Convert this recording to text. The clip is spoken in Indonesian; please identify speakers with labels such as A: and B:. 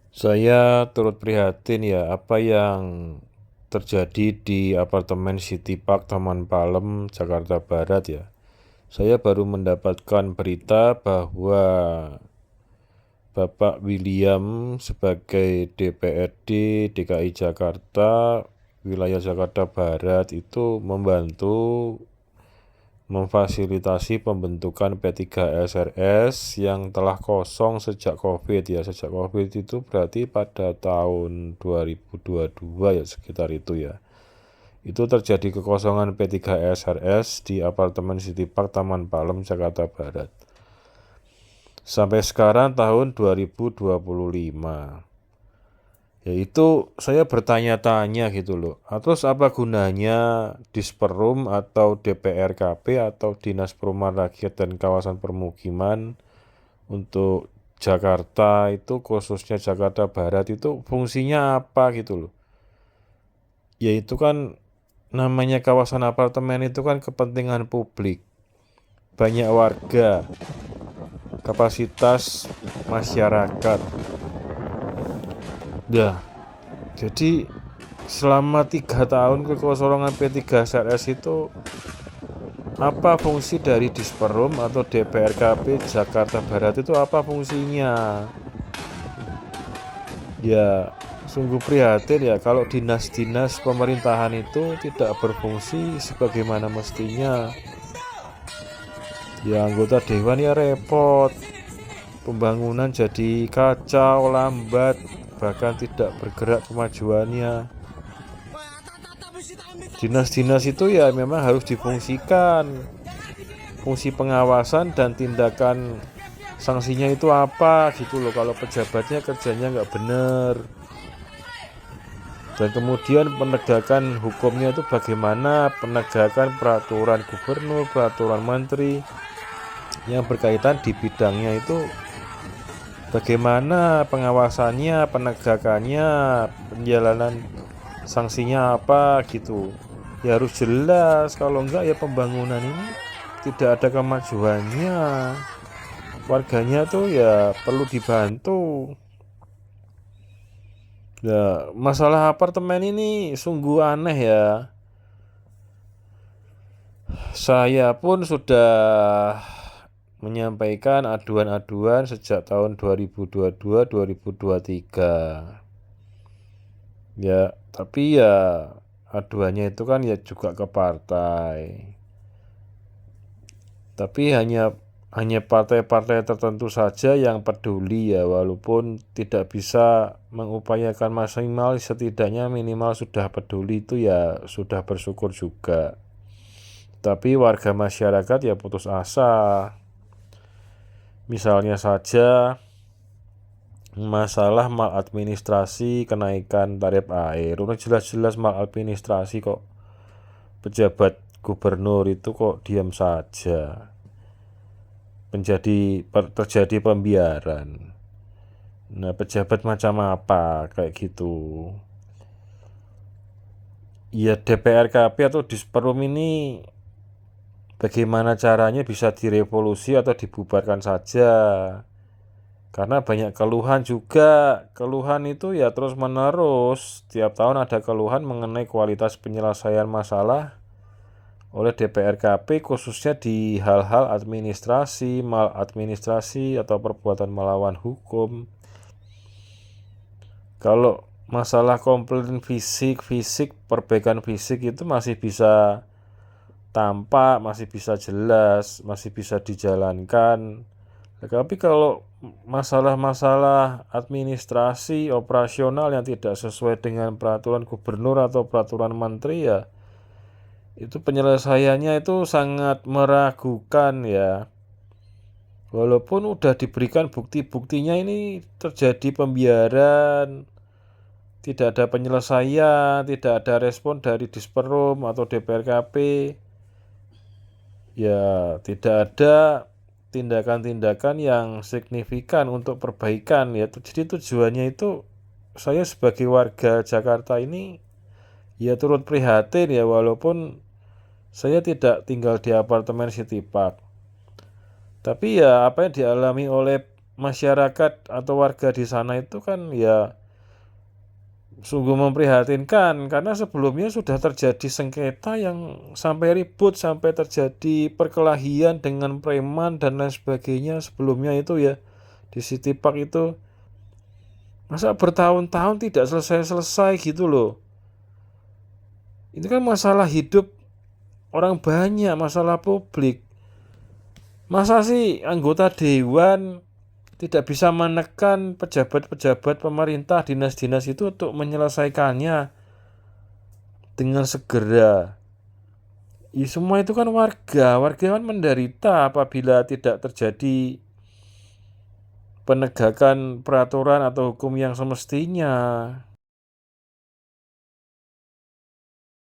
A: Saya turut prihatin ya apa yang terjadi di apartemen City Park Taman Palem, Jakarta Barat ya. Saya baru mendapatkan berita bahwa Bapak William sebagai DPRD DKI Jakarta, wilayah Jakarta Barat itu membantu memfasilitasi pembentukan P3SRS yang telah kosong sejak COVID ya. Sejak COVID itu berarti pada tahun 2022 ya, sekitar itu ya. Itu terjadi kekosongan P3SRS di apartemen City Park Taman Palem, Jakarta Barat. Sampai sekarang tahun 2025. Yaitu saya bertanya-tanya gitu loh. Terus apa gunanya Disperum atau DPRKP atau Dinas Perumahan Rakyat dan Kawasan Permukiman untuk Jakarta itu, khususnya Jakarta Barat itu fungsinya apa gitu loh. Yaitu kan namanya kawasan apartemen itu kan kepentingan publik. Banyak warga, kapasitas masyarakat. Ya, jadi selama 3 tahun kekosongan P3SRS itu apa fungsi dari Disperum atau DPRKP Jakarta Barat itu apa fungsinya? Ya, sungguh prihatin ya kalau dinas-dinas pemerintahan itu tidak berfungsi sebagaimana mestinya. Ya, anggota dewan ya repot, pembangunan jadi kacau, lambat, bahkan tidak bergerak kemajuannya. Dinas-dinas itu ya memang harus difungsikan. Fungsi pengawasan dan tindakan sanksinya itu apa gitu loh kalau pejabatnya kerjanya nggak bener. Dan kemudian penegakan hukumnya itu bagaimana, penegakan peraturan gubernur, peraturan menteri yang berkaitan di bidangnya itu bagaimana pengawasannya, penegakannya, penjalanan sanksinya apa gitu. Ya harus jelas, kalau enggak ya pembangunan ini tidak ada kemajuannya. Warganya tuh ya perlu dibantu. Ya, masalah apartemen ini sungguh aneh ya. Saya pun sudah menyampaikan aduan-aduan sejak tahun 2022-2023. Ya, tapi ya aduannya itu kan ya juga ke partai. Tapi hanya partai-partai tertentu saja yang peduli ya, walaupun tidak bisa mengupayakan maksimal, setidaknya minimal sudah peduli itu ya sudah bersyukur juga. Tapi warga masyarakat ya putus asa. Misalnya saja masalah maladministrasi kenaikan tarif air. Udah jelas-jelas maladministrasi kok. Pejabat gubernur itu kok diam saja. Terjadi pembiaran. Nah, pejabat macam apa kayak gitu? Ya DPRKP atau Disperum ini bagaimana caranya bisa direvolusi atau dibubarkan saja? Karena banyak keluhan juga. Keluhan itu ya terus menerus. Tiap tahun ada keluhan mengenai kualitas penyelesaian masalah oleh DPRKP, khususnya di hal-hal administrasi, maladministrasi atau perbuatan melawan hukum. Kalau masalah komplain fisik, perbaikan fisik itu masih bisa tampak, masih bisa jelas, masih bisa dijalankan. Tapi kalau masalah-masalah administrasi, operasional yang tidak sesuai dengan peraturan gubernur atau peraturan menteri ya, itu penyelesaiannya itu sangat meragukan ya. Walaupun udah diberikan bukti-buktinya, ini terjadi pembiaran, tidak ada penyelesaian, tidak ada respon dari Disperum atau DPRKP. Ya, tidak ada tindakan-tindakan yang signifikan untuk perbaikan ya. Jadi tujuannya itu saya sebagai warga Jakarta ini ya turut prihatin ya, walaupun saya tidak tinggal di apartemen City Park. Tapi ya apa yang dialami oleh masyarakat atau warga di sana itu kan ya sungguh memprihatinkan, karena sebelumnya sudah terjadi sengketa yang sampai ribut, sampai terjadi perkelahian dengan preman dan lain sebagainya sebelumnya itu ya di City Park itu. Masa bertahun-tahun tidak selesai-selesai gitu loh. Itu kan masalah hidup orang banyak, masalah publik. Masa sih anggota dewan tidak bisa menekan pejabat-pejabat pemerintah, dinas-dinas itu untuk menyelesaikannya dengan segera. Ya, semua itu kan warga kan menderita apabila tidak terjadi penegakan peraturan atau hukum yang semestinya.